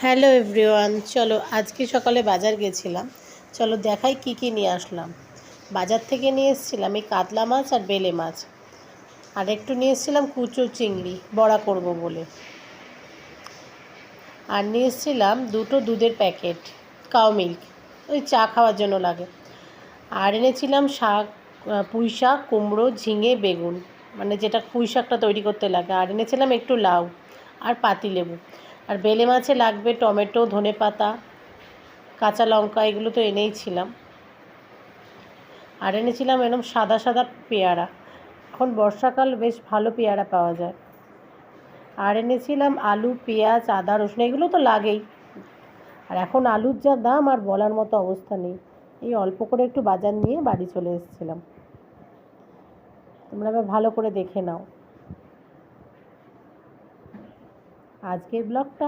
Hello everyone, চলো আজকে সকালে বাজার গেছিলাম। চলো দেখাই কি নিয়ে আসলাম। বাজার থেকে নিয়ে এসেছিলাম এই কাতলা মাছ আর বেলে মাছ, আর একটু নিয়ে এসেছিলাম কুচো চিংড়ি বড়া করব বলে, আর নিয়ে এসেছিলাম দুটো দুধের প্যাকেট, কাউ মিল্ক, ওই চা খাওয়ার জন্য লাগে। আর এনেছিলাম শাক, পুঁই শাক, কুমড়ো, ঝিঙে, বেগুন, মানে যেটা পুঁই শাকটা তৈরি করতে লাগে। আর এনেছিলাম একটু লাউ আর পাতিলেবু। আর বেলে মাছে লাগবে টমেটো, ধনেপাতা, কাঁচা লঙ্কা, এগুলো তো এনেই ছিলাম। আর এনেছিলাম এরকম সাদা সাদা পেয়ারা, এখন বর্ষাকাল, বেশ ভালো পেয়ারা পাওয়া যায়। আর এনেছিলাম আলু, পেঁয়াজ, আদা, রসুন, এগুলো তো লাগেই। আর এখন আলুর যা দাম, আর বলার মতো অবস্থা নেই। এই অল্প করে একটু বাজার নিয়ে বাড়ি চলে এসেছিলাম। তোমরা এবার ভালো করে দেখে নাও আজকের ব্লগটা।